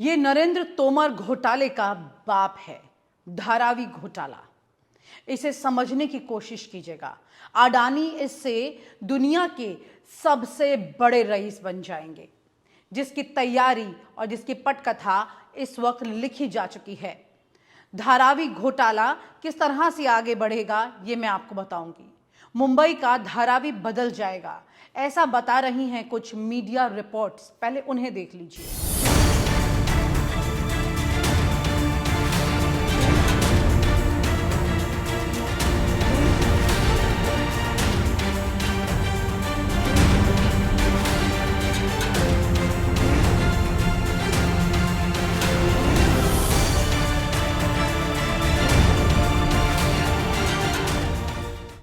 ये नरेंद्र तोमर घोटाले का बाप है, धारावी घोटाला। इसे समझने की कोशिश कीजिएगा। अडानी इससे दुनिया के सबसे बड़े रईस बन जाएंगे, जिसकी तैयारी और जिसकी पटकथा इस वक्त लिखी जा चुकी है। धारावी घोटाला किस तरह से आगे बढ़ेगा ये मैं आपको बताऊंगी। मुंबई का धारावी बदल जाएगा, ऐसा बता रही हैं कुछ मीडिया रिपोर्ट्स। पहले उन्हें देख लीजिए।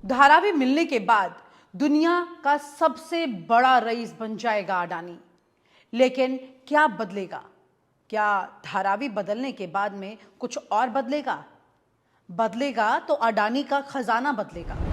धारावी मिलने के बाद दुनिया का सबसे बड़ा रईस बन जाएगा अडानी। लेकिन क्या बदलेगा? क्या धारावी बदलने के बाद में कुछ और बदलेगा? बदलेगा तो अडानी का खजाना बदलेगा।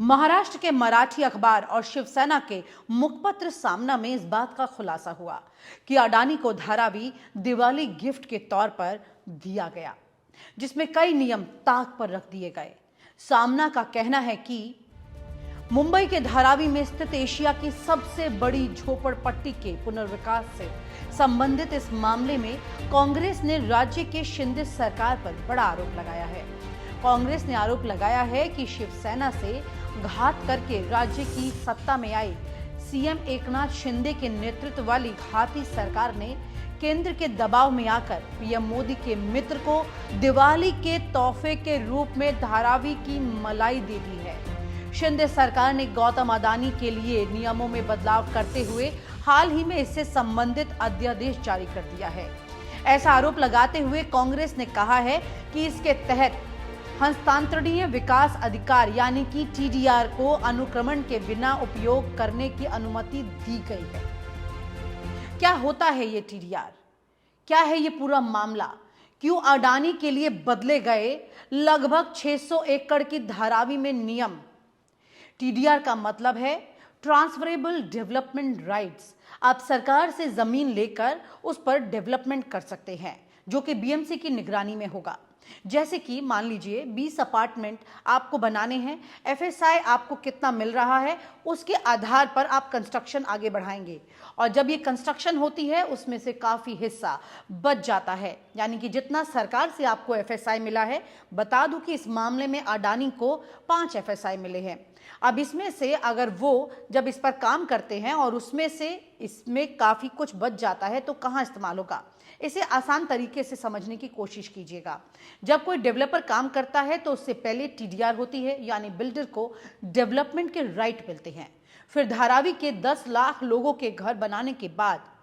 महाराष्ट्र के मराठी अखबार और शिवसेना के मुखपत्र सामना में इस बात का खुलासा हुआ कि अडानी को धारावी दिवाली गिफ्ट के तौर पर दिया गया, जिसमें कई नियम ताक पर रख दिए गए। सामना का कहना है कि मुंबई के धारावी में स्थित एशिया की सबसे बड़ी झोपड़पट्टी के पुनर्विकास से संबंधित इस मामले में कांग्रेस ने राज्य के शिंदे सरकार पर बड़ा आरोप लगाया है। कांग्रेस ने आरोप लगाया है कि शिवसेना से घात करके राज्य की सत्ता में आई सीएम एकनाथ शिंदे के नेतृत्व वाली घाती सरकार ने केंद्र के दबाव में आकर पीएम मोदी के मित्र को दिवाली के तोहफे के रूप में धारावी की मलाई दे दी है। शिंदे सरकार ने गौतम अडानी के लिए नियमों में बदलाव करते हुए हाल ही में इससे संबंधित अध्यादेश जारी कर दिया है। ऐसा आरोप लगाते हुए कांग्रेस ने कहा है कि इसके तहत हस्तांतरणीय विकास अधिकार यानी कि टीडीआर को अनुक्रमण के बिना उपयोग करने की अनुमति दी गई है। क्या होता है ये टीडीआर? क्या है ये पूरा मामला? क्यों अडानी के लिए बदले गए लगभग 600 एकड़ की धारावी में नियम? टीडीआर का मतलब है ट्रांसफरेबल डेवलपमेंट राइट्स। आप सरकार से जमीन लेकर उस पर डेवलपमेंट कर सकते हैं, जो कि बीएमसी की निगरानी में होगा। जैसे कि मान लीजिए 20 अपार्टमेंट आपको बनाने हैं, एफएसआई आपको कितना मिल रहा है उसके आधार पर आप कंस्ट्रक्शन आगे बढ़ाएंगे, और जब ये कंस्ट्रक्शन होती है उसमें से काफी हिस्सा बच जाता है, यानी कि जितना सरकार से आपको एफएसआई मिला है। बता दूं कि इस मामले में अडानी को 5 एफएसआई मिले हैं। अब इसमें से अगर वो जब इस पर काम करते हैं और उसमें से इसमें काफी कुछ बच जाता है तो कहां इस्तेमाल होगा? इसे आसान तरीके से समझने की कोशिश कीजिएगा। जब कोई डेवलपर काम करता है तो उससे पहले टीडीआर होती है, यानी बिल्डर को डेवलपमेंट के राइट मिलते हैं। फिर धारावी के 10 लाख लोगों के घर बनाने के बाद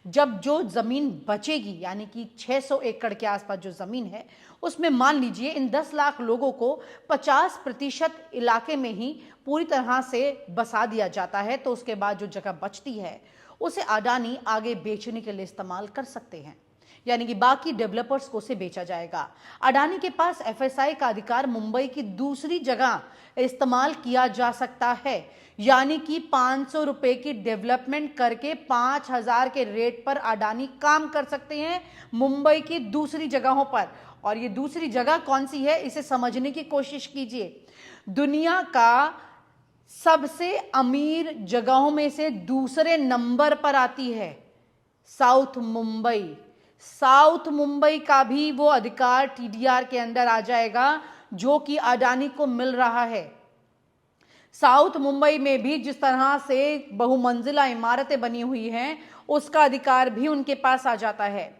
जब जो जमीन बचेगी, यानी कि 600 एकड़ के आसपास जो जमीन है, उसमें मान लीजिए इन 10 लाख लोगों को 50% इलाके में ही पूरी तरह से बसा दिया जाता है, तो उसके बाद जो जगह बचती है उसे अडानी आगे बेचने के लिए इस्तेमाल कर सकते हैं, यानी कि बाकी डेवलपर्स को उसे बेचा जाएगा। अडानी के पास एफएसआई का अधिकार मुंबई की दूसरी जगह इस्तेमाल किया जा सकता है, यानी कि 500 रुपए की डेवलपमेंट करके 5000 के रेट पर अडानी काम कर सकते हैं मुंबई की दूसरी जगहों पर। और ये दूसरी जगह कौन सी है इसे समझने की कोशिश कीजिए। दुनिया का सबसे अमीर जगहों में से दूसरे नंबर पर आती है साउथ मुंबई। साउथ मुंबई का भी वो अधिकार टीडीआर के अंदर आ जाएगा जो कि अडानी को मिल रहा है। साउथ मुंबई में भी जिस तरह से बहुमंजिला इमारतें बनी हुई हैं उसका अधिकार भी उनके पास आ जाता है।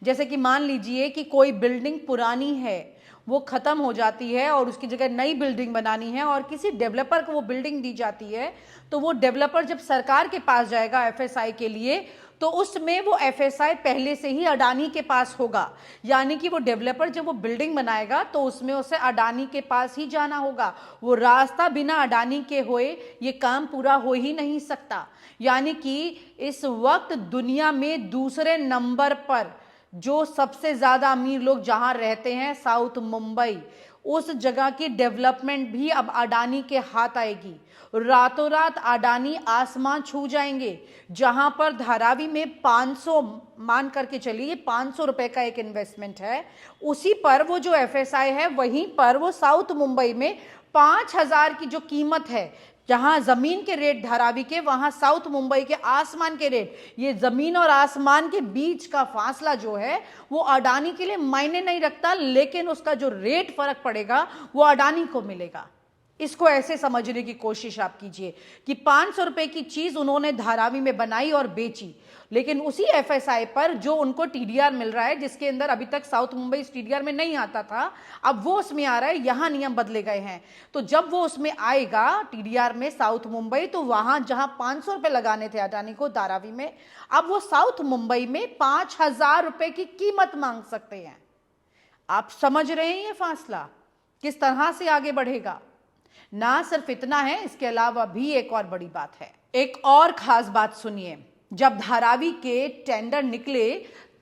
जैसे कि मान लीजिए कि कोई बिल्डिंग पुरानी है, वो खत्म हो जाती है और उसकी जगह नई बिल्डिंग बनानी है और किसी डेवलपर को वो बिल्डिंग दी जाती है, तो वो डेवलपर जब सरकार के पास जाएगा एफएसआई के लिए तो उसमें वो एफएसआई पहले से ही अडानी के पास होगा, यानी कि वो डेवलपर जब वो बिल्डिंग बनाएगा तो उसमें उसे अडानी के पास ही जाना होगा। वो रास्ता बिना अडानी के होए ये काम पूरा हो ही नहीं सकता। यानी कि इस वक्त दुनिया में दूसरे नंबर पर जो सबसे ज्यादा अमीर लोग जहां रहते हैं साउथ मुंबई, उस जगह की डेवलपमेंट भी अब अडानी के हाथ आएगी। रातों रात अडानी आसमान छू जाएंगे। जहां पर धारावी में 500 मान करके चलिए 500 रुपए का एक इन्वेस्टमेंट है, उसी पर वो जो एफएसआई है वहीं पर वो साउथ मुंबई में 5000 की जो कीमत है, जहां जमीन के रेट धारावी के, वहां साउथ मुंबई के आसमान के रेट। ये जमीन और आसमान के बीच का फासला जो है वो अडानी के लिए मायने नहीं रखता, लेकिन उसका जो रेट फर्क पड़ेगा वो अडानी को मिलेगा। इसको ऐसे समझने की कोशिश आप कीजिए कि 500 रुपए की चीज उन्होंने धारावी में बनाई और बेची, लेकिन उसी एफएसआई पर जो उनको टीडीआर मिल रहा है, जिसके अंदर अभी तक साउथ मुंबई इस टीडीआर में नहीं आता था, अब वो उसमें आ रहा है। यहां नियम बदले गए हैं, तो जब वो उसमें आएगा टीडीआर में साउथ मुंबई, तो वहां जहां 500 रुपए लगाने थे अडानी को धारावी में, अब वो साउथ मुंबई में 5000 रुपए की कीमत मांग सकते हैं। आप समझ रहे हैं ये फासला किस तरह से आगे बढ़ेगा। ना सिर्फ इतना है, इसके अलावा भी एक और बड़ी बात है। एक और खास बात सुनिए, जब धारावी के टेंडर निकले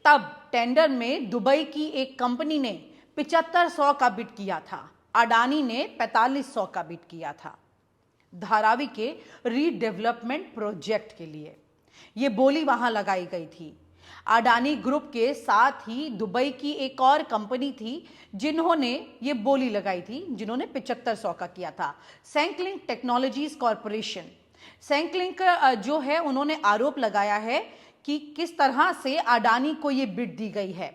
तब टेंडर में दुबई की एक कंपनी ने 7500 का बिड किया था, अडानी ने 4500 का बिड किया था धारावी के रीडेवलपमेंट प्रोजेक्ट के लिए। यह बोली वहां लगाई गई थी। अडानी ग्रुप के साथ ही दुबई की एक और कंपनी थी जिन्होंने ये बोली लगाई थी, जिन्होंने 7500 का किया था, सैंकलिंक टेक्नोलॉजीज कॉरपोरेशन। सैंकलिंक जो है उन्होंने आरोप लगाया है कि किस तरह से अडानी को ये बिड दी गई है,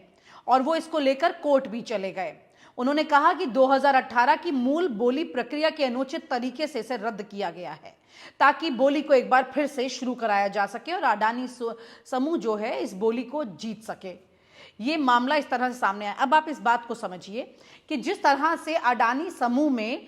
और वो इसको लेकर कोर्ट भी चले गए। उन्होंने कहा कि 2018 की मूल बोली प्रक्रिया के अनुचित तरीके से इसे रद्द किया गया है ताकि बोली को एक बार फिर से शुरू कराया जा सके और अडानी समूह जो है इस बोली को जीत सके। ये मामला इस तरह से सामने आया। अब आप इस बात को समझिए कि जिस तरह से अडानी समूह में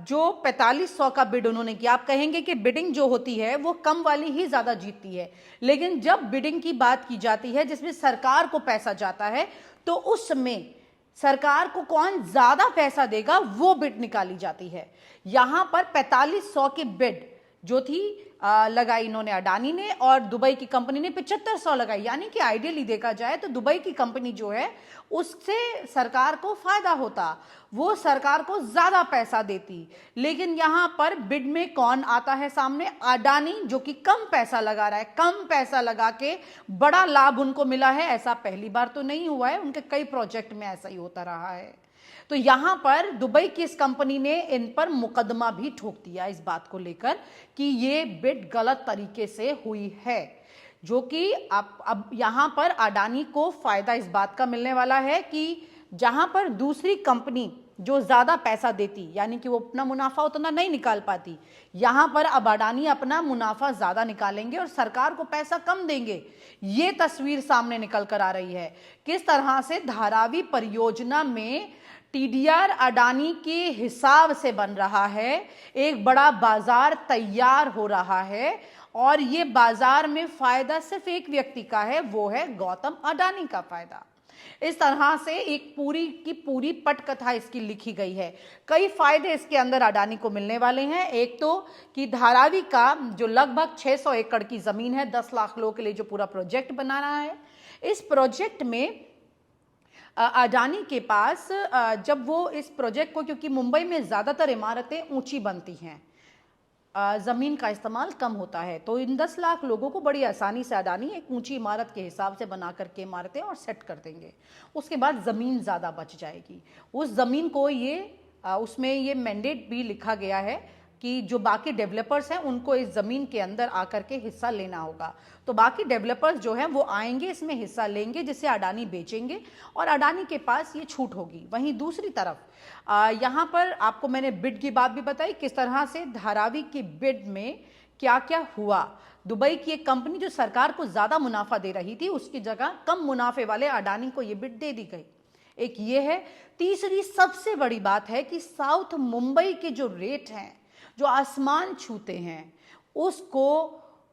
जो 4500 का बिड उन्होंने किया, आप कहेंगे कि बिडिंग जो होती है वो कम वाली ही ज्यादा जीतती है, लेकिन जब बिडिंग की बात की जाती है जिसमें सरकार को पैसा जाता है, तो उसमें सरकार को कौन ज्यादा पैसा देगा वो बिड निकाली जाती है। यहां पर 4500 की बिड जो थी लगाई इन्होंने अडानी ने, और दुबई की कंपनी ने 7500 लगाई। यानी कि आइडियली देखा जाए तो दुबई की कंपनी जो है उससे सरकार को फायदा होता, वो सरकार को ज्यादा पैसा देती। लेकिन यहां पर बिड में कौन आता है सामने? अडानी, जो कि कम पैसा लगा रहा है। कम पैसा लगा के बड़ा लाभ उनको मिला है, ऐसा पहली बार तो नहीं हुआ है, उनके कई प्रोजेक्ट में ऐसा ही होता रहा है। तो यहां पर दुबई की इस कंपनी ने इन पर मुकदमा भी ठोक दिया इस बात को लेकर कि ये बिड गलत तरीके से हुई है, जो कि अब यहां पर अडानी को फायदा इस बात का मिलने वाला है कि जहां पर दूसरी कंपनी जो ज्यादा पैसा देती, यानी कि वो अपना मुनाफा उतना नहीं निकाल पाती, यहां पर अब अडानी अपना मुनाफा ज्यादा निकालेंगे और सरकार को पैसा कम देंगे। ये तस्वीर सामने निकल कर आ रही है। किस तरह से धारावी परियोजना में टीडीआर अडानी के हिसाब से बन रहा है, एक बड़ा बाजार तैयार हो रहा है, और ये बाजार में फायदा सिर्फ एक व्यक्ति का है, वो है गौतम अडानी का फायदा। इस तरह से एक पूरी की पूरी पटकथा इसकी लिखी गई है। कई फायदे इसके अंदर अडानी को मिलने वाले हैं। एक तो कि धारावी का जो लगभग 600 एकड़ की जमीन है, 10 लाख लोगों के लिए जो पूरा प्रोजेक्ट बना रहा है, इस प्रोजेक्ट में अडानी के पास जब वो इस प्रोजेक्ट को, क्योंकि मुंबई में ज्यादातर इमारतें ऊंची बनती हैं, जमीन का इस्तेमाल कम होता है, तो इन 10 लाख लोगों को बड़ी आसानी से अडानी एक ऊंची इमारत के हिसाब से बना करके इमारतें और सेट कर देंगे। उसके बाद जमीन ज्यादा बच जाएगी। उस जमीन को उसमें ये मैंडेट भी लिखा गया है कि जो बाकी डेवलपर्स हैं उनको इस जमीन के अंदर आकर के हिस्सा लेना होगा। तो बाकी डेवलपर्स जो हैं वो आएंगे, इसमें हिस्सा लेंगे, जिसे अडानी बेचेंगे और अडानी के पास ये छूट होगी। वहीं दूसरी तरफ यहाँ पर आपको मैंने बिड की बात भी बताई, किस तरह से धारावी की बिड में क्या क्या हुआ। दुबई की एक कंपनी जो सरकार को ज्यादा मुनाफा दे रही थी, उसकी जगह कम मुनाफे वाले अडानी को ये बिड दे दी गई। एक ये है। तीसरी सबसे बड़ी बात है कि साउथ मुंबई के जो रेट हैं, जो आसमान छूते हैं,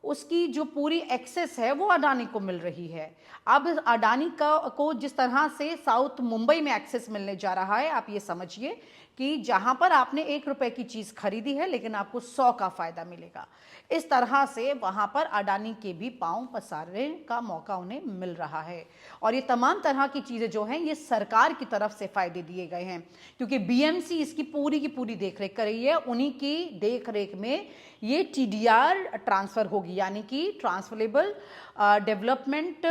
उसकी जो पूरी एक्सेस है वो अडानी को मिल रही है। अब अडानी को जिस तरह से साउथ मुंबई में एक्सेस मिलने जा रहा है, आप ये समझिए कि जहां पर आपने 1 रुपए की चीज खरीदी है लेकिन आपको 100 का फायदा मिलेगा। इस तरह से वहां पर अडानी के भी पांव पसारने का मौका उन्हें मिल रहा है। और ये तमाम तरह की चीजें जो हैं ये सरकार की तरफ से फायदे दिए गए हैं, क्योंकि बीएमसी इसकी पूरी की पूरी देखरेख कर रही है। उन्हीं की देखरेख में ये टीडीआर ट्रांसफर होगी, यानी कि ट्रांसफरेबल डेवलपमेंट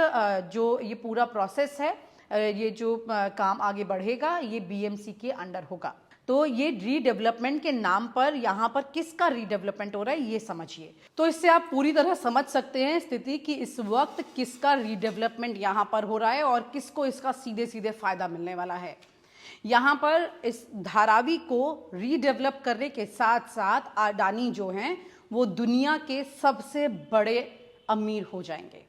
जो ये पूरा प्रोसेस है, ये जो काम आगे बढ़ेगा ये बीएमसी के अंडर होगा। तो ये रीडेवलपमेंट के नाम पर यहाँ पर किसका रीडेवलपमेंट हो रहा है ये समझिए। तो इससे आप पूरी तरह समझ सकते हैं स्थिति कि इस वक्त किसका रीडेवलपमेंट यहाँ पर हो रहा है और किसको इसका सीधे सीधे फायदा मिलने वाला है। यहाँ पर इस धारावी को रीडेवलप करने के साथ साथ अडानी जो हैं वो दुनिया के सबसे बड़े अमीर हो जाएंगे।